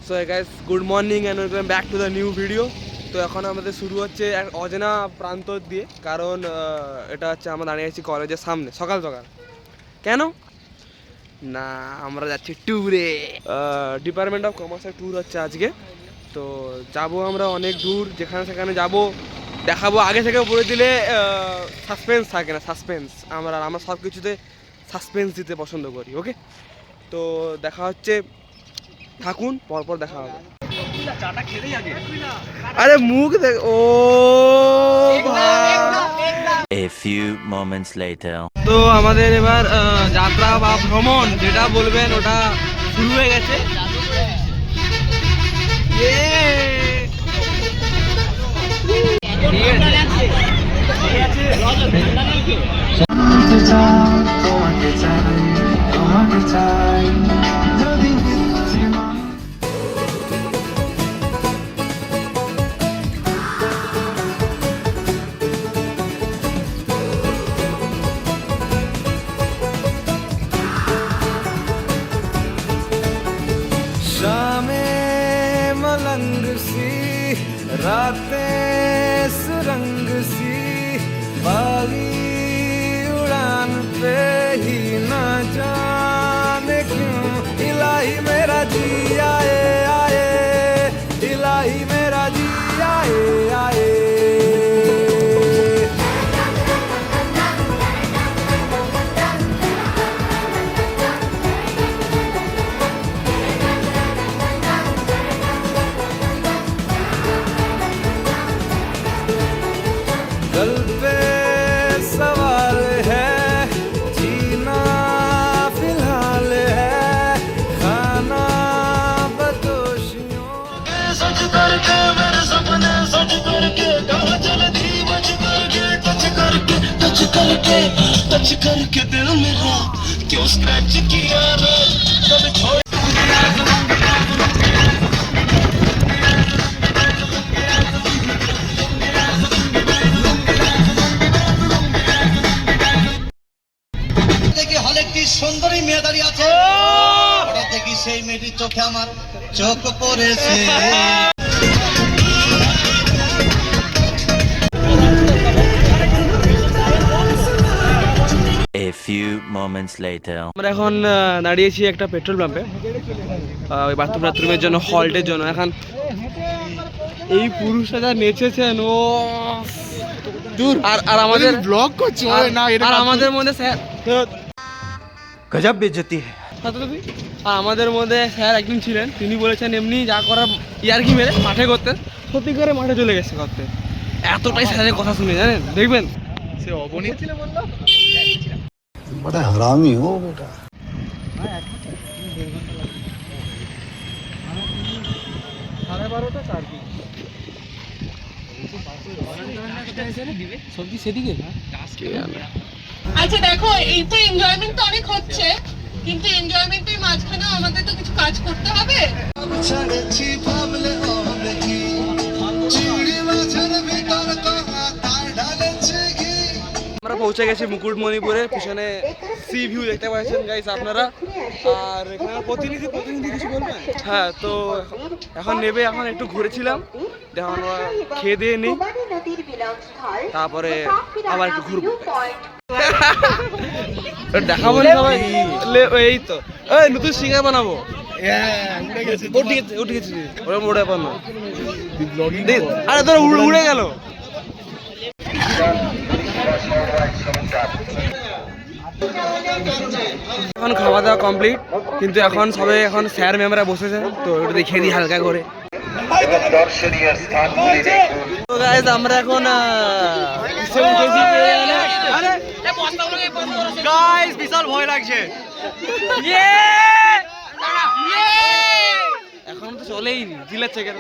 So guys good morning and welcome back to the new video. তো এখন আমাদের শুরু হচ্ছে এক অজানা প্রান্ত দিয়ে, কারণ এটা হচ্ছে আমরা দাঁড়িয়ে আছি কলেজের সামনে সকাল সকাল। কেন না, আমরা যাচ্ছি ট্যুরে, ডিপার্টমেন্ট অফ কমার্সের ট্যুর হচ্ছে আজকে। তো যাব আমরা অনেক দূর, যেখানে সেখানে যাব, দেখাবো। আগে থেকে বলে দিলে সাসপেন্স থাকে না, সাসপেন্স আমরা সব কিছুতে সাসপেন্স দিতে পছন্দ করি। ওকে, তো দেখা হচ্ছে, থাকুন, পরপর দেখা হবে। আরে মুখ দেখ, ও A few moments later. তো আমাদের এবার যাত্রা বা ভ্রমণ যেটা বলবেন ওটা শুরু হয়ে গেছে। शामें मलंग सी, रातें सुरंग सी, बागी उड़ान पे ही न जाने क्यों इलाही मेरा जी आए आए, इलाही मेरा जी आए आए। दिल पे सवाल है, जीना फिलहाल है, खाना बदोशियों। सच करके मेरे सपने सच करके, कहाँ चलती बच करके, टच करके टच करके टच करके दिल मेरा क्यों स्क्रैच किया रे, कभी छोड़ সুন্দরী মেয়ে দাঁড়িয়ে আছে, হঠাৎ দেখি সেই মেয়েটির চোখে আমার চোখ পড়েছে। A few moments later. আমরা এখন দাঁড়িয়েছি একটা পেট্রোল পাম্পে, ওই বাথরুমের জন্য, হল্টের জন্য। এখন এই পুরুষরা যা নেচেছেন, ও দূর। আর আমাদের ব্লগ করছে না, আর আমাদের মধ্যে স্যার गजब बेइज्जती है। আর আমাদের মধ্যে স্যার একদিন ছিলেন, তিনি বলেছেন এমনি যা করার ইয়ার্কি মেরে মাঠে করতেন, সত্যি করে মাঠে চলে গেছে করতে। এতটাই স্যারের কথা শুনে জানেন, দেখবেন সে অবনী ছিল, বললো বড় হারামি হো বেটা। সবজি সেদিকে। আচ্ছা দেখো, এই তো এনজয়মেন্ট তো অনেক হচ্ছে, কিন্তু এনজয়মেন্টের মাঝখানেও আমাদের তো কিছু কাজ করতে হবে। আমরা পৌঁছে গেছি মুকুটমণিপুরে, পিছনে সি ভিউ দেখতে পাচ্ছেন গাইস আপনারা। আর এখানে প্রতিনিধি কিছু বলবেন? হ্যাঁ, তো এখন নেবে, এখন একটু ঘুরেছিলাম, এখন আমরা খেয়ে দিয়ে নিই, তারপরে আবার একটু ঘুরবো। দেখাবো না সবাই, এই তো এই নতুন সিঙ্গার বানাবো। আরে তোর উড়ে গেল। এখন খাওয়া দাওয়া কমপ্লিট, কিন্তু এখন সবাই, এখন স্যার ম্যামরা বসেছে, তো একটু দেখিয়ে দিই হালকা করে। তো গাইস আমরা এখন गाइस বিশাল ভয় লাগছে। এখন তো চলেই নি, জিলাচ্ছে কেন?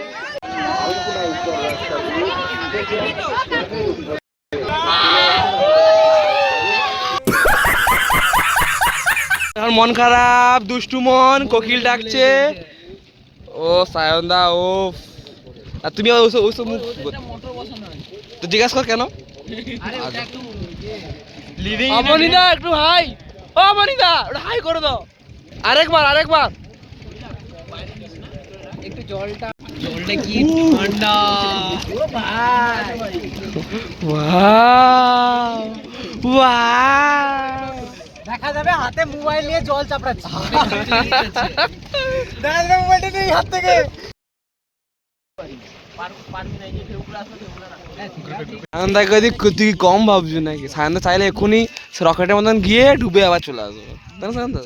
এখন মন খারাপ, দুষ্টু মন, কোকিল ডাকছে। ও সায়নদা, ও আর তুমি ওসব মুখ তো জিজ্ঞাসা কর কেন? অমনিদা একটু হাই, ও অমনিদা একটু হাই করে দাও। আরেকবার দেখা যাবে হাতে মোবাইল নিয়ে জল চাপড়াচ্ছে। দেখা যাবে মোবাইলটা নেই হাত থেকে। সায়নদা যদি তুই কম ভাবছো নাকি? সায়নদা চাইলে এক্ষুনি রকেটের মতন গিয়ে ডুবে আবার চলে আসবো, তাই না সায়নদা?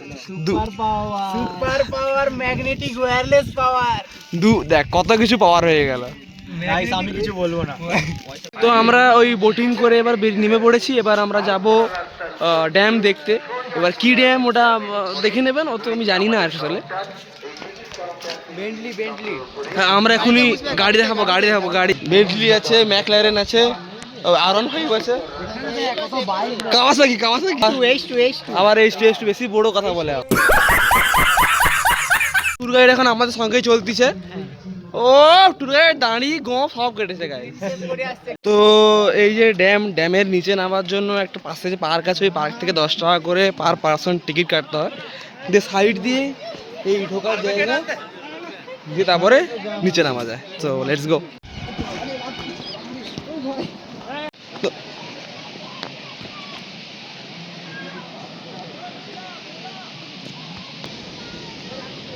Super power, magnetic wireless power. দেখ কত কিছু পাওয়ার হয়ে গেল। গাইস আমি কিছু বলবো না। তো আমরা ওই বোটিং করে এবার নেমে পড়েছি। এবার আমরা যাব ড্যাম দেখতে। এবার কি ড্যাম ওটা দেখে নেবেন, ও তো আমি জানি না আসলে। হ্যাঁ আমরা এখনই গাড়ি দেখাবো গাড়ি। বেন্টলি আছে, ম্যাকলারেন আছে, R15 আছে, কাওয়াসাকি আবার একটু বেশি বড় কথা বলে। ট্যুর গাইড এখন আমাদের সঙ্গেই চলতিছে। ও ট্যুর গাইড দাঁড়িয়ে সব কেটেছে গাইস। তো এই যে ড্যামের নিচে নামার জন্য একটা পাশে যে পার্ক আছে, ওই পার্ক থেকে 10 টাকা করে পার পার্সন টিকিট কাটতে হয়। দিয়ে সাইড দিয়ে এই ঢোকার জায়গা দিয়ে তারপরে নিচে নামা যায়। তো লেটস গো।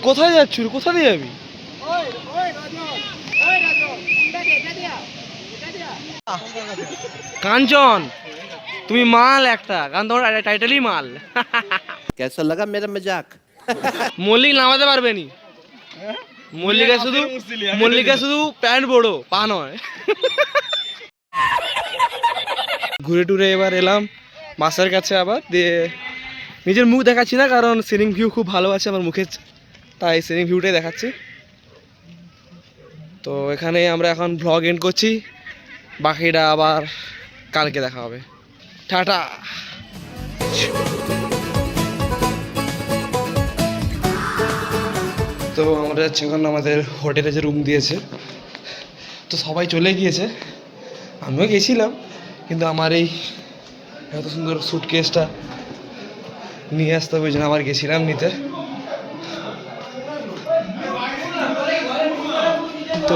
কোথায় যাচ্ছ? কোথা দিয়ে যাবি? কাঞ্চন তুমি মাল একটা, কারণ তোমার টাইটেলই মাল। कैसा लगा मेरा मजाक? মল্লিক নামাতে পারবে নি। মল্লিকা শুধু প্যান্ট বড়, পা নয়। ঘুরে টুরে এবার এলাম বাসের কাছে আবার। দিয়ে নিজের মুখ দেখাচ্ছি না, কারণ সিনিং ভিউ খুব ভালো আছে আমার মুখের, তাই সিনিং ভিউটাই দেখাচ্ছি। তো এখানে আমরা এখন ভ্লগ এন্ড করছি, বাকিটা আবার কালকে দেখা হবে। টাটা। তো আমরা যাচ্ছি এখন আমাদের হোটেলে যে রুম দিয়েছে। তো সবাই চলে গিয়েছে, আমিও গেছিলাম, কিন্তু আমার এই এত সুন্দর সুটকেসটা নিয়ে আসতে হবে, ওই জন্য আবার গেছিলাম নিতে। তো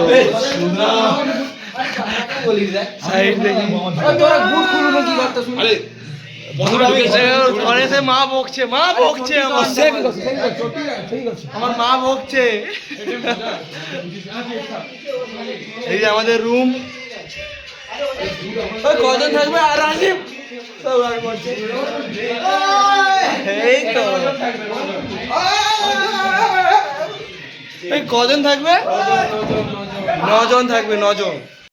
সাইড দেখি মা বকছে আমার মা বকছে। এই যে আমাদের রুম, কজন থাকবে? আর রাজীব এই তো কজন থাকবে? 9 জন থাকবে, 9 জন।